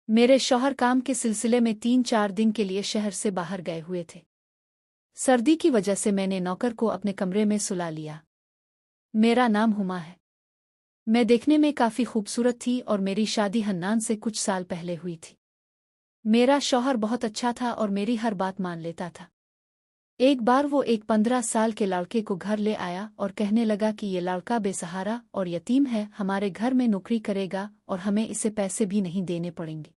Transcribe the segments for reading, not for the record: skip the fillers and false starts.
मेरे शौहर काम के सिलसिले में 3-4 दिन के लिए शहर से बाहर गए हुए थे। सर्दी की वजह से मैंने नौकर को अपने कमरे में सुला लिया। मेरा नाम हुमा है। मैं देखने में काफ़ी खूबसूरत थी और मेरी शादी हन्नान से कुछ साल पहले हुई थी। मेरा शौहर बहुत अच्छा था और मेरी हर बात मान लेता था। एक बार वो एक 15 साल के लड़के को घर ले आया और कहने लगा कि ये लड़का बेसहारा और यतीम है, हमारे घर में नौकरी करेगा और हमें इसे पैसे भी नहीं देने पड़ेंगे।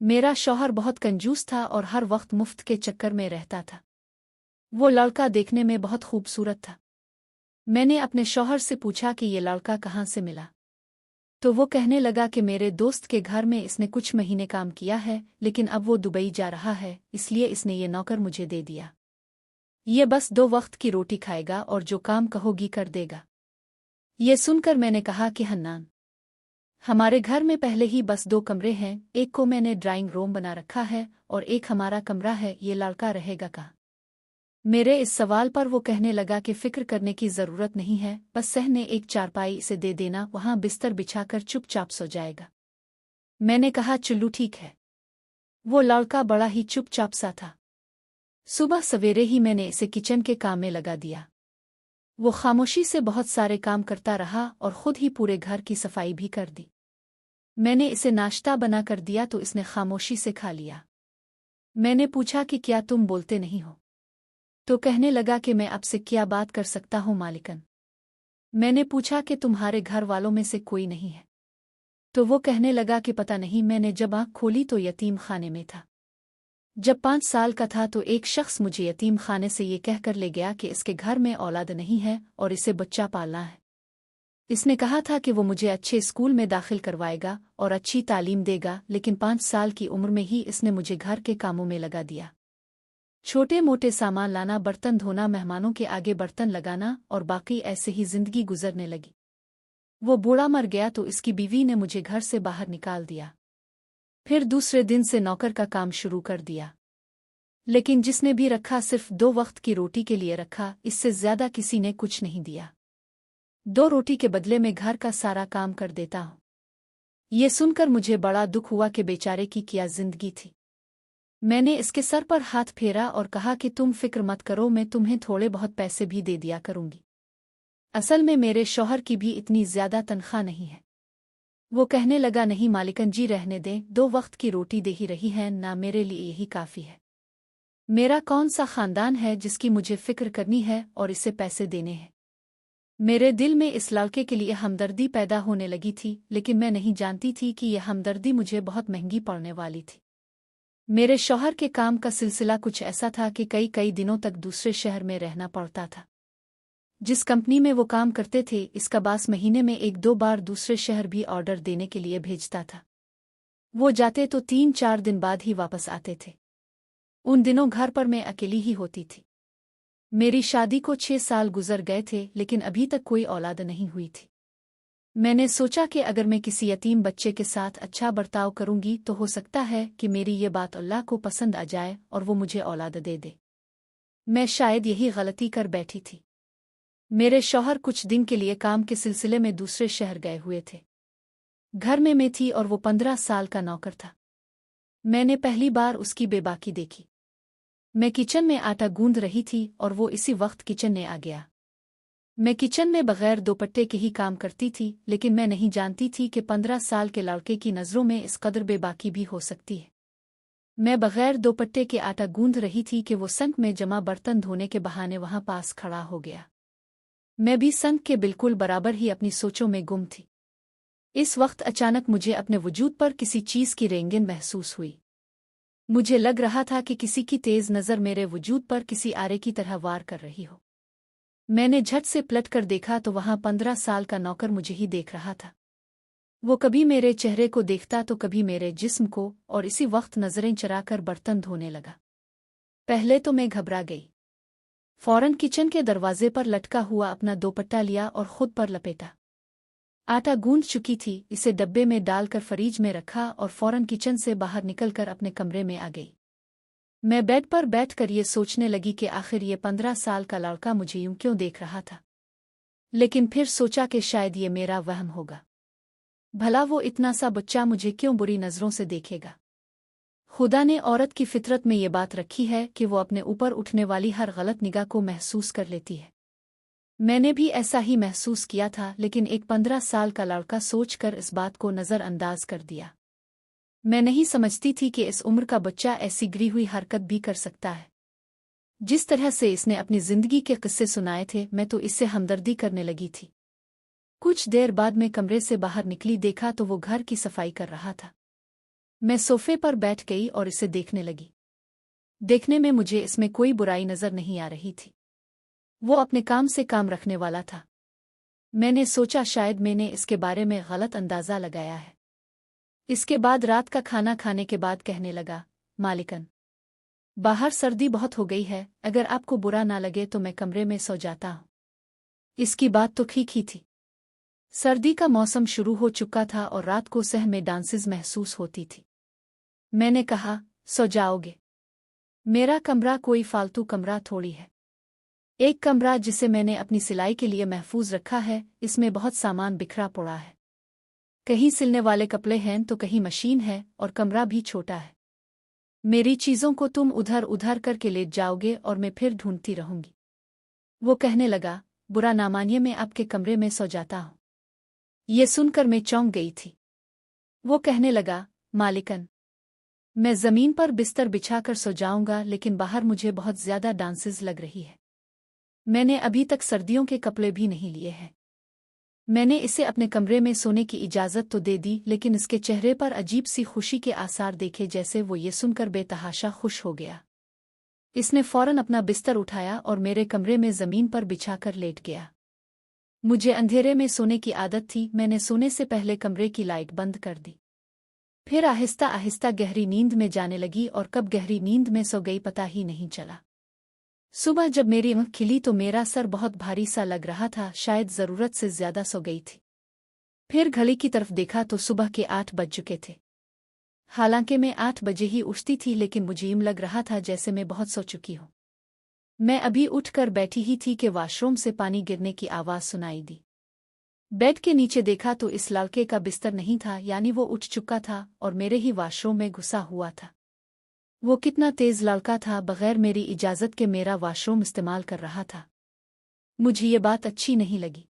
मेरा शौहर बहुत कंजूस था और हर वक्त मुफ्त के चक्कर में रहता था। वो लड़का देखने में बहुत खूबसूरत था। मैंने अपने शौहर से पूछा कि ये लड़का कहाँ से मिला, तो वो कहने लगा कि मेरे दोस्त के घर में इसने कुछ महीने काम किया है, लेकिन अब वो दुबई जा रहा है, इसलिए इसने ये नौकर मुझे दे दिया। ये बस 2 वक्त की रोटी खाएगा और जो काम कहोगी कर देगा। ये सुनकर मैंने कहा कि हन्नान, हमारे घर में पहले ही बस 2 कमरे हैं, एक को मैंने ड्राइंग रूम बना रखा है और एक हमारा कमरा है, ये लड़का रहेगा कहाँ? मेरे इस सवाल पर वो कहने लगा कि फिक्र करने की ज़रूरत नहीं है, बस सहने एक चारपाई इसे दे देना, वहाँ बिस्तर बिछाकर चुपचाप सो जाएगा। मैंने कहा चुल्लू ठीक है। वो लड़का बड़ा ही चुपचाप सा था। सुबह सवेरे ही मैंने इसे किचन के काम में लगा दिया। वो खामोशी से बहुत सारे काम करता रहा और खुद ही पूरे घर की सफाई भी कर दी। मैंने इसे नाश्ता बना कर दिया तो इसने खामोशी से खा लिया। मैंने पूछा कि क्या तुम बोलते नहीं हो? तो कहने लगा कि मैं आपसे क्या बात कर सकता हूँ मालिकन। मैंने पूछा कि तुम्हारे घर वालों में से कोई नहीं है? तो वो कहने लगा कि पता नहीं, मैंने जब आँख खोली तो यतीम खाने में था। जब 5 साल का था तो एक शख्स मुझे यतीम खाने से ये कहकर ले गया कि इसके घर में औलाद नहीं है और इसे बच्चा पालना है। इसने कहा था कि वो मुझे अच्छे स्कूल में दाखिल करवाएगा और अच्छी तालीम देगा, लेकिन 5 साल की उम्र में ही इसने मुझे घर के कामों में लगा दिया। छोटे मोटे सामान लाना, बर्तन धोना, मेहमानों के आगे बर्तन लगाना और बाकी ऐसे ही जिंदगी गुजरने लगी। वो बूढ़ा मर गया तो इसकी बीवी ने मुझे घर से बाहर निकाल दिया। फिर दूसरे दिन से नौकर का काम शुरू कर दिया, लेकिन जिसने भी रखा सिर्फ 2 वक्त की रोटी के लिए रखा, इससे ज्यादा किसी ने कुछ नहीं दिया। 2 रोटी के बदले में घर का सारा काम कर देता हूँ। ये सुनकर मुझे बड़ा दुख हुआ कि बेचारे की क्या जिंदगी थी। मैंने इसके सर पर हाथ फेरा और कहा कि तुम फिक्र मत करो, मैं तुम्हें थोड़े बहुत पैसे भी दे दिया करूंगी। असल में मेरे शौहर की भी इतनी ज्यादा तनख्वाह नहीं है। वो कहने लगा नहीं मालिकन जी, रहने दें, 2 वक्त की रोटी दे ही रही है ना, मेरे लिए यही काफ़ी है। मेरा कौन सा खानदान है जिसकी मुझे फिक्र करनी है और इसे पैसे देने हैं? मेरे दिल में इस लड़के के लिए हमदर्दी पैदा होने लगी थी, लेकिन मैं नहीं जानती थी कि यह हमदर्दी मुझे बहुत महंगी पड़ने वाली थी। मेरे शौहर के काम का सिलसिला कुछ ऐसा था कि कई कई दिनों तक दूसरे शहर में रहना पड़ता था। जिस कंपनी में वो काम करते थे, इसका बास महीने में 1-2 बार दूसरे शहर भी ऑर्डर देने के लिए भेजता था। वो जाते तो 3-4 दिन बाद ही वापस आते थे। उन दिनों घर पर मैं अकेली ही होती थी। मेरी शादी को 6 साल गुजर गए थे, लेकिन अभी तक कोई औलाद नहीं हुई थी। मैंने सोचा कि अगर मैं किसी यतीम बच्चे के साथ अच्छा बर्ताव करूंगी तो हो सकता है कि मेरी ये बात अल्लाह को पसंद आ जाए और वो मुझे औलाद दे दे। मैं शायद यही गलती कर बैठी थी। मेरे शौहर कुछ दिन के लिए काम के सिलसिले में दूसरे शहर गए हुए थे। घर में मैं थी और वो 15 साल का नौकर था। मैंने पहली बार उसकी बेबाकी देखी। मैं किचन में आटा गूंद रही थी और वो इसी वक्त किचन में आ गया। मैं किचन में बगैर दोपट्टे के ही काम करती थी, लेकिन मैं नहीं जानती थी कि 15 साल के लड़के की नज़रों में इस कदर बेबाकी भी हो सकती है। मैं बगैर दोपट्टे के आटा गूंद रही थी कि वो संक में जमा बर्तन धोने के बहाने वहां पास खड़ा हो गया। मैं भी संक के बिल्कुल बराबर ही अपनी सोचों में गुम थी। इस वक्त अचानक मुझे अपने वजूद पर किसी चीज़ की रेंगन महसूस हुई। मुझे लग रहा था कि किसी की तेज़ नज़र मेरे वजूद पर किसी आरे की तरह वार कर रही हो। मैंने झट से पलट कर देखा तो वहां 15 साल का नौकर मुझे ही देख रहा था। वो कभी मेरे चेहरे को देखता तो कभी मेरे जिस्म को, और इसी वक्त नजरें चराकर बर्तन धोने लगा। पहले तो मैं घबरा गई। फौरन किचन के दरवाजे पर लटका हुआ अपना दोपट्टा लिया और खुद पर लपेटा। आटा गूंद चुकी थी, इसे डब्बे में डालकर फ्रिज में रखा और फौरन किचन से बाहर निकलकर अपने कमरे में आ गई। मैं बेड पर बैठकर ये सोचने लगी कि आखिर ये 15 साल का लड़का मुझे यूं क्यों देख रहा था। लेकिन फिर सोचा कि शायद ये मेरा वहम होगा। भला वो इतना सा बच्चा मुझे क्यों बुरी नज़रों से देखेगा। खुदा ने औरत की फितरत में ये बात रखी है कि वो अपने ऊपर उठने वाली हर गलत निगाह को महसूस कर लेती है। मैंने भी ऐसा ही महसूस किया था, लेकिन एक 15 साल का लड़का सोचकर इस बात को नज़रअंदाज कर दिया। मैं नहीं समझती थी कि इस उम्र का बच्चा ऐसी गिरी हुई हरकत भी कर सकता है। जिस तरह से इसने अपनी जिंदगी के किस्से सुनाए थे, मैं तो इससे हमदर्दी करने लगी थी। कुछ देर बाद मैं कमरे से बाहर निकली, देखा तो वो घर की सफाई कर रहा था। मैं सोफे पर बैठ गई और इसे देखने लगी। देखने में मुझे इसमें कोई बुराई नजर नहीं आ रही थी। वो अपने काम से काम रखने वाला था। मैंने सोचा शायद मैंने इसके बारे में गलत अंदाजा लगाया है। इसके बाद रात का खाना खाने के बाद कहने लगा, मालिकन, बाहर सर्दी बहुत हो गई है, अगर आपको बुरा ना लगे तो मैं कमरे में सो जाता हूँ। इसकी बात तो ठीक ही थी। सर्दी का मौसम शुरू हो चुका था और रात को सह में डांसेस महसूस होती थी। मैंने कहा, सो जाओगे? मेरा कमरा कोई फालतू कमरा थोड़ी है। एक कमरा जिसे मैंने अपनी सिलाई के लिए महफूज रखा है, इसमें बहुत सामान बिखरा पड़ा है। कहीं सिलने वाले कपड़े हैं तो कहीं मशीन है, और कमरा भी छोटा है। मेरी चीज़ों को तुम उधर उधर करके ले जाओगे और मैं फिर ढूंढती रहूंगी। वो कहने लगा, बुरा ना मानिए, मैं आपके कमरे में सो जाता हूँ। ये सुनकर मैं चौंक गई थी। वो कहने लगा, मालिकन, मैं जमीन पर बिस्तर बिछाकर सो जाऊंगा, लेकिन बाहर मुझे बहुत ज्यादा डांसेस लग रही है। मैंने अभी तक सर्दियों के कपड़े भी नहीं लिए हैं। मैंने इसे अपने कमरे में सोने की इजाज़त तो दे दी, लेकिन इसके चेहरे पर अजीब सी खुशी के आसार देखे, जैसे वो ये सुनकर बेतहाशा खुश हो गया। इसने फौरन अपना बिस्तर उठाया और मेरे कमरे में ज़मीन पर बिछाकर लेट गया। मुझे अंधेरे में सोने की आदत थी। मैंने सोने से पहले कमरे की लाइट बंद कर दी। फिर आहिस्ता आहिस्ता गहरी नींद में जाने लगी, और कब गहरी नींद में सो गई पता ही नहीं चला। सुबह जब मेरी आँख खिली तो मेरा सर बहुत भारी सा लग रहा था, शायद ज़रूरत से ज्यादा सो गई थी। फिर घड़ी की तरफ देखा तो सुबह के 8 बज चुके थे। हालांकि मैं 8 बजे ही उठती थी, लेकिन मुझे यूं लग रहा था जैसे मैं बहुत सो चुकी हूँ। मैं अभी उठकर बैठी ही थी कि वॉशरूम से पानी गिरने की आवाज़ सुनाई दी। बेड के नीचे देखा तो इस लड़के का बिस्तर नहीं था, यानी वो उठ चुका था और मेरे ही वॉशरूम में घुसा हुआ था। वो कितना तेज लड़का था, बगैर मेरी इजाज़त के मेरा वॉशरूम इस्तेमाल कर रहा था। मुझे ये बात अच्छी नहीं लगी।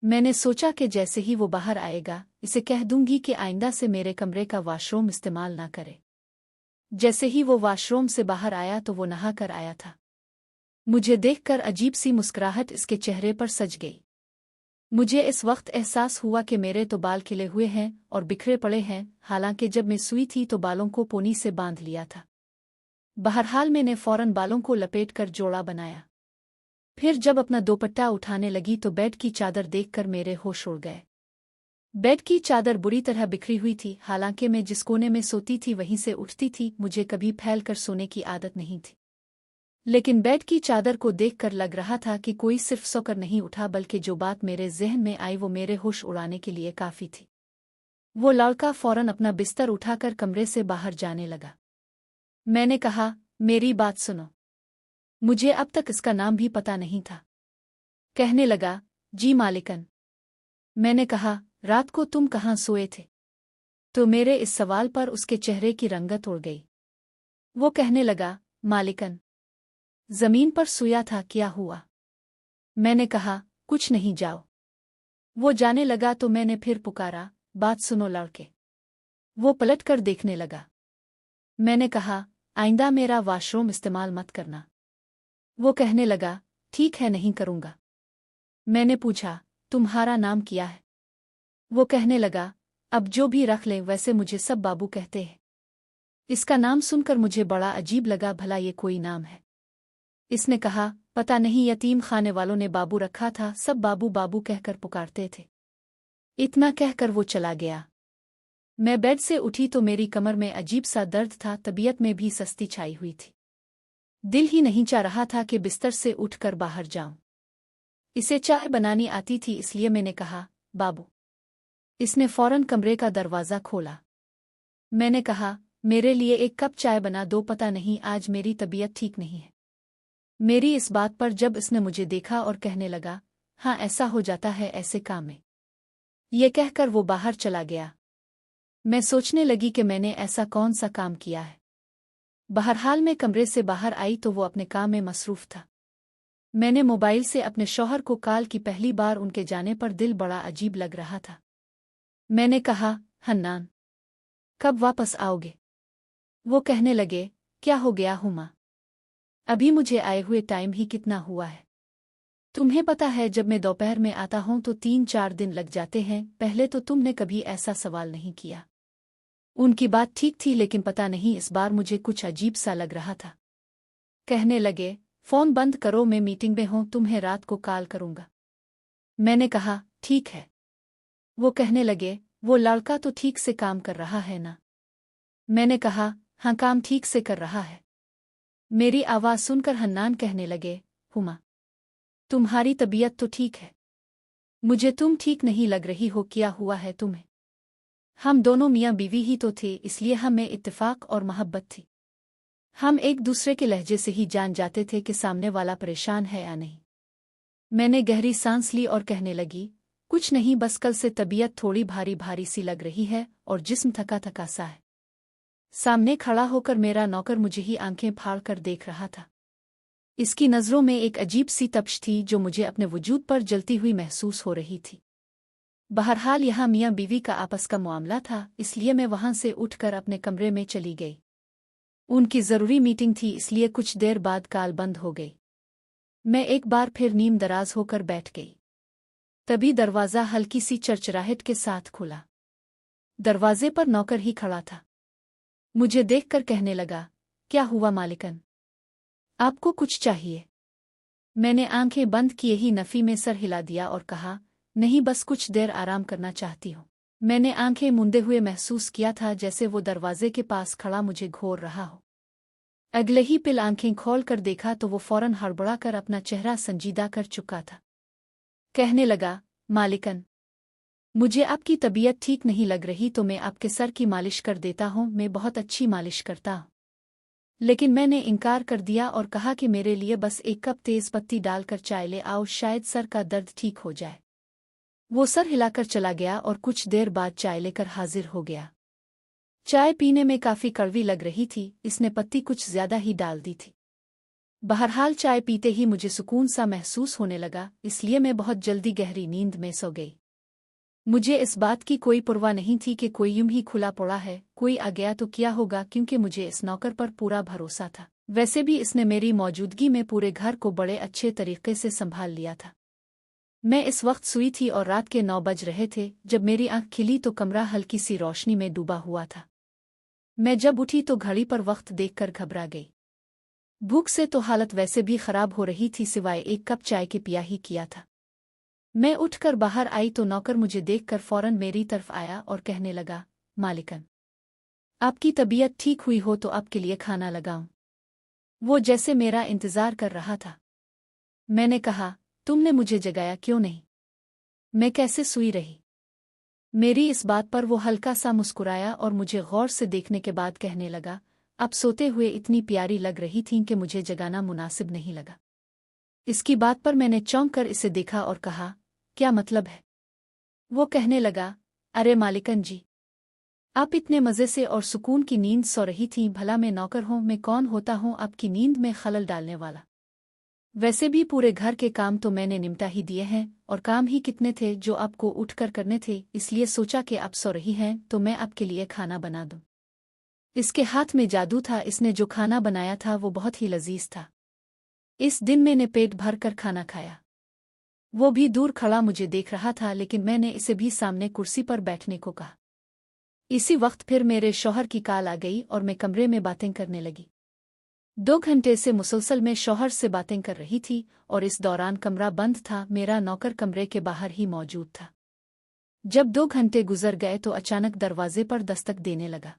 मैंने सोचा कि जैसे ही वो बाहर आएगा, इसे कह दूंगी कि आइंदा से मेरे कमरे का वॉशरूम इस्तेमाल ना करे। जैसे ही वो वॉशरूम से बाहर आया तो वो नहा कर आया था। मुझे देखकर अजीब सी मुस्कुराहट इसके चेहरे पर सज गई। मुझे इस वक्त एहसास हुआ कि मेरे तो बाल खिले हुए हैं और बिखरे पड़े हैं, हालांकि जब मैं सुई थी तो बालों को पोनी से बांध लिया था। बहरहाल मैंने फौरन बालों को लपेटकर जोड़ा बनाया। फिर जब अपना दोपट्टा उठाने लगी तो बेड की चादर देखकर मेरे होश उड़ गए। बेड की चादर बुरी तरह बिखरी हुई थी। हालांकि मैं जिस कोने में सोती थी वहीं से उठती थी, मुझे कभी फैलकर सोने की आदत नहीं थी। लेकिन बेड की चादर को देखकर लग रहा था कि कोई सिर्फ सोकर नहीं उठा, बल्कि जो बात मेरे ज़हन में आई वो मेरे होश उड़ाने के लिए काफ़ी थी। वो लड़का फौरन अपना बिस्तर उठाकर कमरे से बाहर जाने लगा। मैंने कहा, मेरी बात सुनो। मुझे अब तक इसका नाम भी पता नहीं था। कहने लगा, जी मालिकन। मैंने कहा, रात को तुम कहाँ सोए थे? तो मेरे इस सवाल पर उसके चेहरे की रंगत उड़ गई। वो कहने लगा, मालिकन, जमीन पर सोया था, क्या हुआ? मैंने कहा, कुछ नहीं, जाओ। वो जाने लगा तो मैंने फिर पुकारा, बात सुनो लड़के। वो पलटकर देखने लगा। मैंने कहा, आइंदा मेरा वॉशरूम इस्तेमाल मत करना। वो कहने लगा, ठीक है, नहीं करूँगा। मैंने पूछा, तुम्हारा नाम क्या है? वो कहने लगा, अब जो भी रख ले, वैसे मुझे सब बाबू कहते हैं। इसका नाम सुनकर मुझे बड़ा अजीब लगा, भला ये कोई नाम है? इसने कहा, पता नहीं, यतीम खाने वालों ने बाबू रखा था, सब बाबू बाबू कहकर पुकारते थे। इतना कहकर वो चला गया। मैं बेड से उठी तो मेरी कमर में अजीब सा दर्द था, तबीयत में भी सस्ती छाई हुई थी। दिल ही नहीं चाह रहा था कि बिस्तर से उठकर बाहर जाऊं। इसे चाय बनानी आती थी, इसलिए मैंने कहा, बाबू। इसने फौरन कमरे का दरवाज़ा खोला। मैंने कहा, मेरे लिए एक कप चाय बना दो, पता नहीं आज मेरी तबीयत ठीक नहीं है। मेरी इस बात पर जब इसने मुझे देखा और कहने लगा, हाँ, ऐसा हो जाता है ऐसे काम में। ये कहकर वो बाहर चला गया। मैं सोचने लगी कि मैंने ऐसा कौन सा काम किया है। बहरहाल मैं कमरे से बाहर आई तो वो अपने काम में मसरूफ था। मैंने मोबाइल से अपने शौहर को कॉल की। पहली बार उनके जाने पर दिल बड़ा अजीब लग रहा था। मैंने कहा, हन्नान, कब वापस आओगे? वो कहने लगे, क्या हो गया हुमा? अभी मुझे आए हुए टाइम ही कितना हुआ है। तुम्हें पता है जब मैं दोपहर में आता हूं तो 3-4 दिन लग जाते हैं। पहले तो तुमने कभी ऐसा सवाल नहीं किया। उनकी बात ठीक थी, लेकिन पता नहीं इस बार मुझे कुछ अजीब सा लग रहा था। कहने लगे, फोन बंद करो, मैं मीटिंग में हूं, तुम्हें रात को कॉल करूंगा। मैंने कहा, ठीक है। वो कहने लगे, वो लड़का तो ठीक से काम कर रहा है ना? मैंने कहा, हाँ, काम ठीक से कर रहा है। मेरी आवाज़ सुनकर हन्नान कहने लगे, हुमा, तुम्हारी तबीयत तो ठीक है? मुझे तुम ठीक नहीं लग रही हो, क्या हुआ है तुम्हें? हम दोनों मियाँ बीवी ही तो थे, इसलिए हमें इत्तेफाक और मोहब्बत थी। हम एक दूसरे के लहजे से ही जान जाते थे कि सामने वाला परेशान है या नहीं। मैंने गहरी सांस ली और कहने लगी, कुछ नहीं, बस कल से तबीयत थोड़ी भारी भारी सी लग रही है और जिस्म थका थका सा है। सामने खड़ा होकर मेरा नौकर मुझे ही आंखें फाड़ कर देख रहा था। इसकी नज़रों में एक अजीब सी तपिश थी जो मुझे अपने वजूद पर जलती हुई महसूस हो रही थी। बहरहाल यहाँ मियाँ बीवी का आपस का मामला था, इसलिए मैं वहाँ से उठकर अपने कमरे में चली गई। उनकी ज़रूरी मीटिंग थी, इसलिए कुछ देर बाद कॉल बंद हो गई। मैं एक बार फिर नीम दराज होकर बैठ गई। तभी दरवाज़ा हल्की सी चरचराहट के साथ खुला। दरवाजे पर नौकर ही खड़ा था। मुझे देखकर कहने लगा, क्या हुआ मालिकन? आपको कुछ चाहिए? मैंने आंखें बंद किए ही नफ़ी में सर हिला दिया और कहा, नहीं, बस कुछ देर आराम करना चाहती हूँ। मैंने आंखें मूंदे हुए महसूस किया था जैसे वो दरवाजे के पास खड़ा मुझे घूर रहा हो। अगले ही पल आंखें खोल कर देखा तो वो फौरन हड़बड़ा कर अपना चेहरा संजीदा कर चुका था। कहने लगा, मालिकन, मुझे आपकी तबीयत ठीक नहीं लग रही तो मैं आपके सर की मालिश कर देता हूँ, मैं बहुत अच्छी मालिश करता हूँ। लेकिन मैंने इनकार कर दिया और कहा कि मेरे लिए बस एक कप तेज पत्ती डालकर चाय ले आओ, शायद सर का दर्द ठीक हो जाए। वो सर हिलाकर चला गया और कुछ देर बाद चाय लेकर हाजिर हो गया। चाय पीने में काफी कड़वी लग रही थी, इसने पत्ती कुछ ज्यादा ही डाल दी थी। बहरहाल चाय पीते ही मुझे सुकून सा महसूस होने लगा, इसलिए मैं बहुत जल्दी गहरी नींद में सो गई। मुझे इस बात की कोई परवाह नहीं थी कि कोई यूं ही खुला पड़ा है, कोई आ गया तो क्या होगा, क्योंकि मुझे इस नौकर पर पूरा भरोसा था। वैसे भी इसने मेरी मौजूदगी में पूरे घर को बड़े अच्छे तरीके से संभाल लिया था। मैं इस वक्त सोई थी और रात के 9 बज रहे थे। जब मेरी आंख खिली तो कमरा हल्की सी रोशनी में डूबा हुआ था। मैं जब उठी तो घड़ी पर वक्त देखकर घबरा गई। भूख से तो हालत वैसे भी खराब हो रही थी, सिवाय एक कप चाय के पिया ही किया था। मैं उठकर बाहर आई तो नौकर मुझे देखकर फौरन मेरी तरफ आया और कहने लगा, मालिकन, आपकी तबीयत ठीक हुई हो तो आपके लिए खाना लगाऊं। वो जैसे मेरा इंतजार कर रहा था। मैंने कहा, तुमने मुझे जगाया क्यों नहीं? मैं कैसे सोई रही? मेरी इस बात पर वो हल्का सा मुस्कुराया और मुझे गौर से देखने के बाद कहने लगा, अब सोते हुए इतनी प्यारी लग रही थी कि मुझे जगाना मुनासिब नहीं लगा। इसकी बात पर मैंने चौंक कर इसे देखा और कहा, क्या मतलब है? वो कहने लगा, अरे मालिकन जी, आप इतने मज़े से और सुकून की नींद सो रही थीं, भला मैं नौकर हूँ, मैं कौन होता हूँ आपकी नींद में खलल डालने वाला? वैसे भी पूरे घर के काम तो मैंने निपटा ही दिए हैं, और काम ही कितने थे जो आपको उठकर करने थे, इसलिए सोचा कि आप सो रही हैं तो मैं आपके लिए खाना बना दूं। इसके हाथ में जादू था, इसने जो खाना बनाया था वो बहुत ही लजीज था। इस दिन मैंने पेट भर कर खाना खाया। वो भी दूर खड़ा मुझे देख रहा था, लेकिन मैंने इसे भी सामने कुर्सी पर बैठने को कहा। इसी वक्त फिर मेरे शौहर की कॉल आ गई और मैं कमरे में बातें करने लगी। 2 घंटे से मुसलसल मैं शौहर से बातें कर रही थी और इस दौरान कमरा बंद था, मेरा नौकर कमरे के बाहर ही मौजूद था। जब 2 घंटे गुजर गए तो अचानक दरवाजे पर दस्तक देने लगा।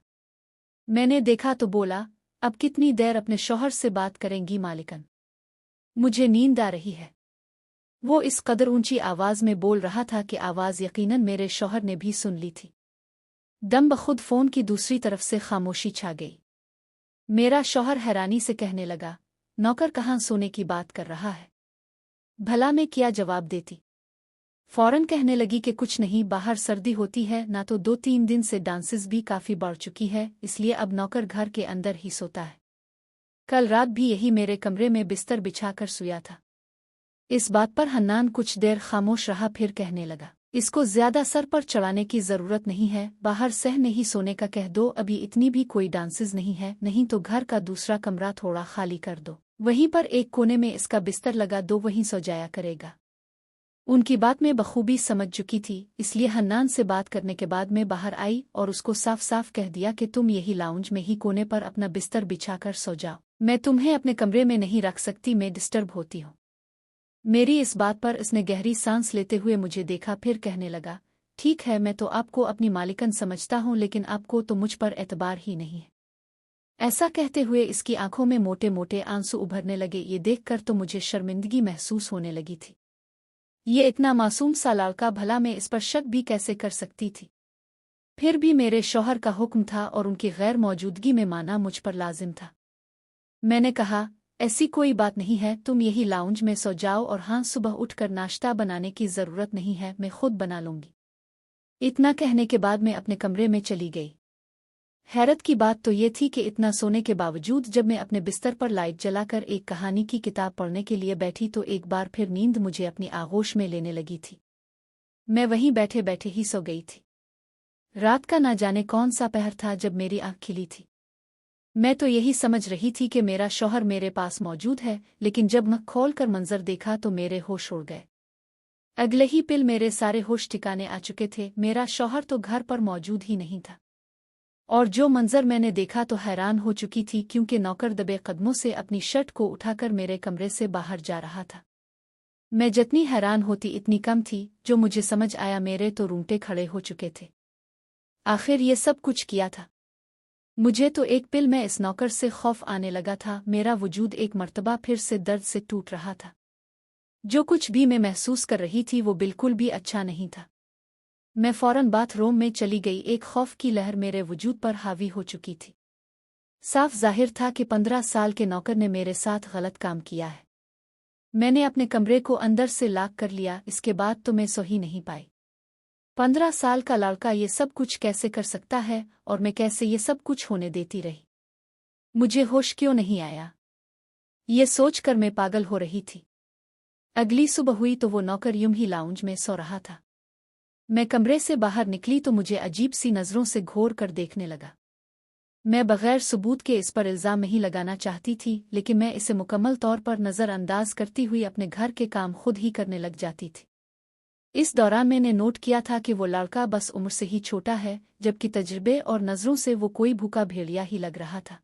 मैंने देखा तो बोला, अब कितनी देर अपने शौहर से बात करेंगी मालिकन? मुझे नींद आ रही है। वो इस कदर ऊंची आवाज में बोल रहा था कि आवाज यकीनन मेरे शौहर ने भी सुन ली थी। दम बखुद फोन की दूसरी तरफ से खामोशी छा गई। मेरा शौहर हैरानी से कहने लगा, नौकर कहाँ सोने की बात कर रहा है? भला मैं क्या जवाब देती? फौरन कहने लगी कि कुछ नहीं, बाहर सर्दी होती है ना, तो 2-3 दिन से डांसेस भी काफ़ी बढ़ चुकी है, इसलिए अब नौकर घर के अंदर ही सोता है। कल रात भी यही मेरे कमरे में बिस्तर बिछाकर सोया था। इस बात पर हन्नान कुछ देर खामोश रहा, फिर कहने लगा, इसको ज्यादा सर पर चढ़ाने की जरूरत नहीं है, बाहर सहने ही सोने का कह दो, अभी इतनी भी कोई डांसेस नहीं है, नहीं तो घर का दूसरा कमरा थोड़ा खाली कर दो, वहीं पर एक कोने में इसका बिस्तर लगा दो, वहीं सो जाया करेगा। उनकी बात में बखूबी समझ चुकी थी, इसलिए हन्नान से बात करने के बाद मैं बाहर आई और उसको साफ साफ कह दिया कि तुम यही लाउंज में ही कोने पर अपना बिस्तर बिछाकर सो जाओ, मैं तुम्हें अपने कमरे में नहीं रख सकती, मैं डिस्टर्ब होती हूँ। मेरी इस बात पर इसने गहरी सांस लेते हुए मुझे देखा, फिर कहने लगा, ठीक है, मैं तो आपको अपनी मालिकन समझता हूँ, लेकिन आपको तो मुझ पर एतबार ही नहीं है। ऐसा कहते हुए इसकी आंखों में मोटे मोटे आंसू उभरने लगे। ये देखकर तो मुझे शर्मिंदगी महसूस होने लगी थी। ये इतना मासूम सा लड़का, भला मैं इस पर शक भी कैसे कर सकती थी। फिर भी मेरे शौहर का हुक्म था और उनकी गैर मौजूदगी में माना मुझ पर लाजिम था। मैंने कहा, ऐसी कोई बात नहीं है, तुम यही लाउंज में सो जाओ, और हाँ, सुबह उठकर नाश्ता बनाने की जरूरत नहीं है, मैं खुद बना लूंगी। इतना कहने के बाद मैं अपने कमरे में चली गई। हैरत की बात तो ये थी कि इतना सोने के बावजूद जब मैं अपने बिस्तर पर लाइट जलाकर एक कहानी की किताब पढ़ने के लिए बैठी तो एक बार फिर नींद मुझे अपनी आगोश में लेने लगी थी। मैं वहीं बैठे बैठे ही सो गई थी। रात का ना जाने कौन सा पहर था जब मेरी आंख खिली थी। मैं तो यही समझ रही थी कि मेरा शौहर मेरे पास मौजूद है, लेकिन जब आँख खोल कर मंजर देखा तो मेरे होश उड़ गए। अगले ही पल मेरे सारे होश ठिकाने आ चुके थे। मेरा शौहर तो घर पर मौजूद ही नहीं था, और जो मंजर मैंने देखा तो हैरान हो चुकी थी, क्योंकि नौकर दबे कदमों से अपनी शर्ट को उठाकर मेरे कमरे से बाहर जा रहा था। मैं जितनी हैरान होती इतनी कम थी। जो मुझे समझ आया, मेरे तो रूंगटे खड़े हो चुके थे। आखिर ये सब कुछ किया था मुझे तो एक पल में इस नौकर से खौफ आने लगा था। मेरा वजूद एक मर्तबा फिर से दर्द से टूट रहा था। जो कुछ भी मैं महसूस कर रही थी वो बिल्कुल भी अच्छा नहीं था। मैं फौरन बाथरूम में चली गई। एक खौफ की लहर मेरे वजूद पर हावी हो चुकी थी। साफ जाहिर था कि 15 साल के नौकर ने मेरे साथ गलत काम किया है। मैंने अपने कमरे को अंदर से लॉक कर लिया। इसके बाद तो मैं सो ही नहीं पाई। 15 साल का लड़का ये सब कुछ कैसे कर सकता है, और मैं कैसे ये सब कुछ होने देती रही। मुझे होश क्यों नहीं आया, ये सोचकर मैं पागल हो रही थी। अगली सुबह हुई तो वो नौकर यूं ही लाउंज में सो रहा था। मैं कमरे से बाहर निकली तो मुझे अजीब सी नजरों से घूर कर देखने लगा। मैं बगैर सबूत के इस पर इल्जाम नहीं लगाना चाहती थी, लेकिन मैं इसे मुकम्मल तौर पर नज़रअंदाज करती हुई अपने घर के काम खुद ही करने लग जाती थी। इस दौरान मैंने नोट किया था कि वो लड़का बस उम्र से ही छोटा है, जबकि तजुर्बे और नज़रों से वो कोई भूखा भेड़िया ही लग रहा था।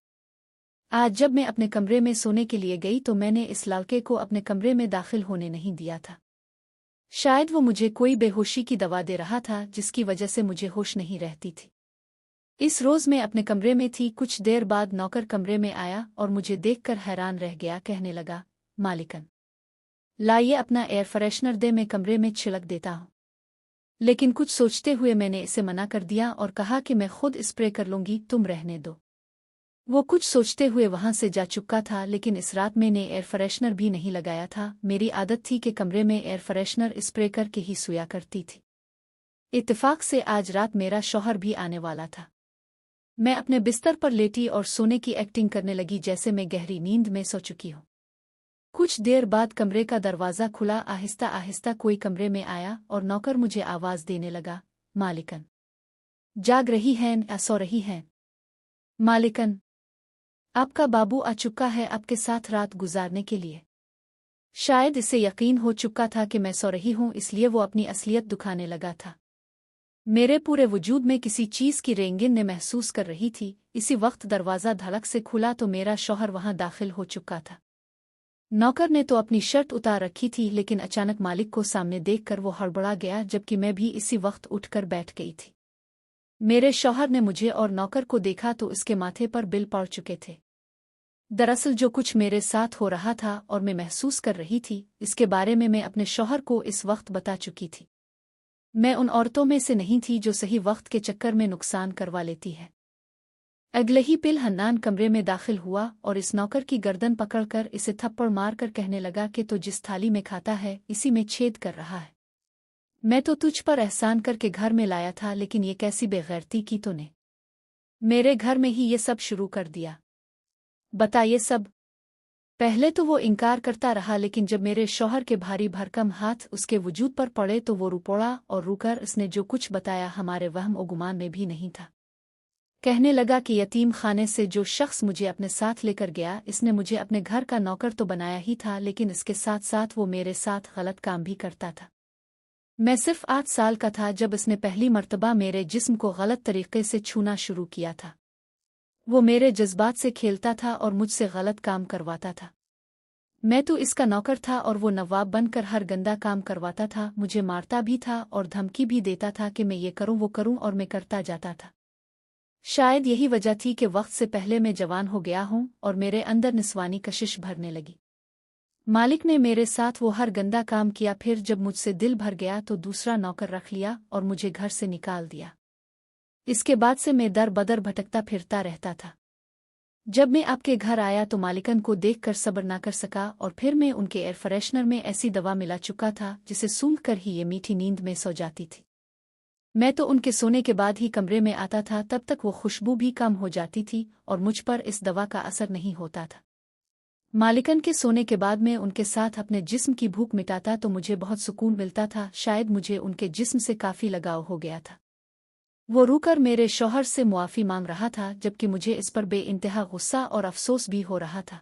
आज जब मैं अपने कमरे में सोने के लिए गई तो मैंने इस लड़के को अपने कमरे में दाखिल होने नहीं दिया था। शायद वो मुझे कोई बेहोशी की दवा दे रहा था, जिसकी वजह से मुझे होश नहीं रहती थी। इस रोज़ मैं अपने कमरे में थी। कुछ देर बाद नौकर कमरे में आया और मुझे देखकर हैरान रह गया। कहने लगा, मालिकन, लाइए अपना एयर फ्रेशनर दे, मैं कमरे में छिड़क देता हूँ। लेकिन कुछ सोचते हुए मैंने इसे मना कर दिया और कहा कि मैं खुद स्प्रे कर लूंगी, तुम रहने दो। वो कुछ सोचते हुए वहां से जा चुका था, लेकिन इस रात मैंने एयर फ्रेशनर भी नहीं लगाया था। मेरी आदत थी कि कमरे में एयर फ्रेशनर स्प्रे करके ही सोया करती थी। इत्तेफाक से आज रात मेरा शौहर भी आने वाला था। मैं अपने बिस्तर पर लेटी और सोने की एक्टिंग करने लगी जैसे मैं गहरी नींद में सो चुकी हूँ। कुछ देर बाद कमरे का दरवाज़ा खुला। आहिस्ता आहिस्ता कोई कमरे में आया और नौकर मुझे आवाज़ देने लगा, मालिकन, जाग रही हैं या सो रही हैं? मालिकन, आपका बाबू आ चुका है आपके साथ रात गुजारने के लिए। शायद इसे यकीन हो चुका था कि मैं सो रही हूँ, इसलिए वो अपनी असलियत दिखाने लगा था। मेरे पूरे वजूद में किसी चीज़ की रेंगिन ने महसूस कर रही थी। इसी वक्त दरवाज़ा धड़क से खुला तो मेरा शौहर वहां दाखिल हो चुका था। नौकर ने तो अपनी शर्ट उतार रखी थी, लेकिन अचानक मालिक को सामने देखकर वो हड़बड़ा गया, जबकि मैं भी इसी वक्त उठकर बैठ गई थी। मेरे शौहर ने मुझे और नौकर को देखा तो उसके माथे पर बिल पड़ चुके थे। दरअसल जो कुछ मेरे साथ हो रहा था और मैं महसूस कर रही थी, इसके बारे में मैं अपने शौहर को इस वक्त बता चुकी थी। मैं उन औरतों में से नहीं थी जो सही वक्त के चक्कर में नुकसान करवा लेती है। अगले ही पल हन्नान कमरे में दाखिल हुआ और इस नौकर की गर्दन पकड़कर इसे थप्पड़ मारकर कहने लगा कि तो जिस थाली में खाता है इसी में छेद कर रहा है। मैं तो तुझ पर एहसान करके घर में लाया था, लेकिन ये कैसी बेगैरती की तूने। मेरे घर में ही ये सब शुरू कर दिया। बता ये सब। पहले तो वो इनकार करता रहा, लेकिन जब मेरे शौहर के भारी भरकम हाथ उसके वजूद पर पड़े तो वो रुपड़ा और रुकर उसने जो कुछ बताया हमारे वहम और गुमान में भी नहीं था। कहने लगा कि यतीम खाने से जो शख्स मुझे अपने साथ लेकर गया, इसने मुझे अपने घर का नौकर तो बनाया ही था, लेकिन इसके साथ साथ वो मेरे साथ गलत काम भी करता था। मैं सिर्फ 8 साल का था जब इसने पहली मर्तबा मेरे जिस्म को गलत तरीके से छूना शुरू किया था। वो मेरे जज्बात से खेलता था और मुझसे गलत काम करवाता था। मैं तो इसका नौकर था और वो नवाब बनकर हर गंदा काम करवाता था, मुझे मारता भी था और धमकी भी देता था कि मैं ये करूं वो करूं, और मैं करता जाता था। शायद यही वजह थी कि वक्त से पहले मैं जवान हो गया हूं और मेरे अंदर निस्वानी कशिश भरने लगी। मालिक ने मेरे साथ वो हर गंदा काम किया, फिर जब मुझसे दिल भर गया तो दूसरा नौकर रख लिया और मुझे घर से निकाल दिया। इसके बाद से मैं दर बदर भटकता फिरता रहता था। जब मैं आपके घर आया तो मालिकन को देखकर सब्र ना कर सका, और फिर मैं उनके एयर फ्रेशनर में ऐसी दवा मिला चुका था जिसे सूंघ कर ही ये मीठी नींद में सो जाती थी। मैं तो उनके सोने के बाद ही कमरे में आता था, तब तक वो खुशबू भी कम हो जाती थी और मुझ पर इस दवा का असर नहीं होता था। मालिकन के सोने के बाद मैं उनके साथ अपने जिस्म की भूख मिटाता तो मुझे बहुत सुकून मिलता था। शायद मुझे उनके जिस्म से काफ़ी लगाव हो गया था। वो रूकर मेरे शौहर से मुआफ़ी मांग रहा था, जबकि मुझे इस पर बेइंतहा गुस्सा और अफसोस भी हो रहा था।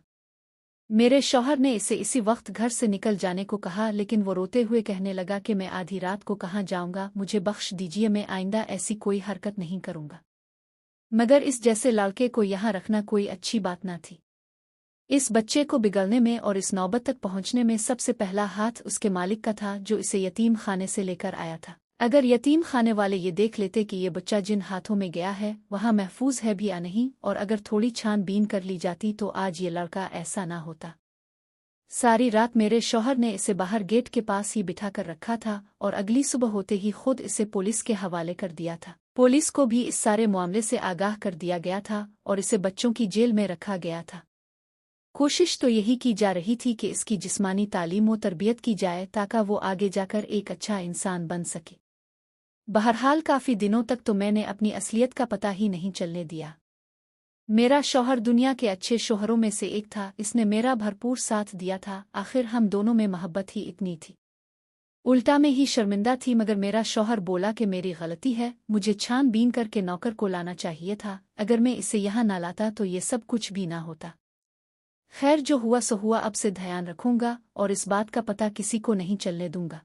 मेरे शौहर ने इसे इसी वक्त घर से निकल जाने को कहा, लेकिन वो रोते हुए कहने लगा कि मैं आधी रात को कहाँ जाऊंगा, मुझे बख्श दीजिए, मैं आइंदा ऐसी कोई हरकत नहीं करूंगा। मगर इस जैसे लड़के को यहाँ रखना कोई अच्छी बात ना थी। इस बच्चे को बिगड़ने में और इस नौबत तक पहुंचने में सबसे पहला हाथ उसके मालिक का था, जो इसे यतीम खाने से लेकर आया था। अगर यतीम खाने वाले ये देख लेते कि ये बच्चा जिन हाथों में गया है वहाँ महफूज है भी या नहीं, और अगर थोड़ी छानबीन कर ली जाती तो आज ये लड़का ऐसा ना होता। सारी रात मेरे शौहर ने इसे बाहर गेट के पास ही बिठा कर रखा था और अगली सुबह होते ही खुद इसे पुलिस के हवाले कर दिया था। पुलिस को भी इस सारे मामले से आगाह कर दिया गया था और इसे बच्चों की जेल में रखा गया था। कोशिश तो यही की जा रही थी कि इसकी जिस्मानी तालीम व तरबियत की जाए ताकि वो आगे जाकर एक अच्छा इंसान बन सके। बहरहाल काफ़ी दिनों तक तो मैंने अपनी असलियत का पता ही नहीं चलने दिया। मेरा शौहर दुनिया के अच्छे शौहरों में से एक था, इसने मेरा भरपूर साथ दिया था। आखिर हम दोनों में मोहब्बत ही इतनी थी। उल्टा मैं ही शर्मिंदा थी, मगर मेरा शौहर बोला कि मेरी गलती है, मुझे छानबीन करके नौकर को लाना चाहिए था। अगर मैं इसे यहाँ ना लाता तो ये सब कुछ भी ना होता। खैर, जो हुआ सो हुआ, अब से ध्यान रखूंगा और इस बात का पता किसी को नहीं चलने दूंगा।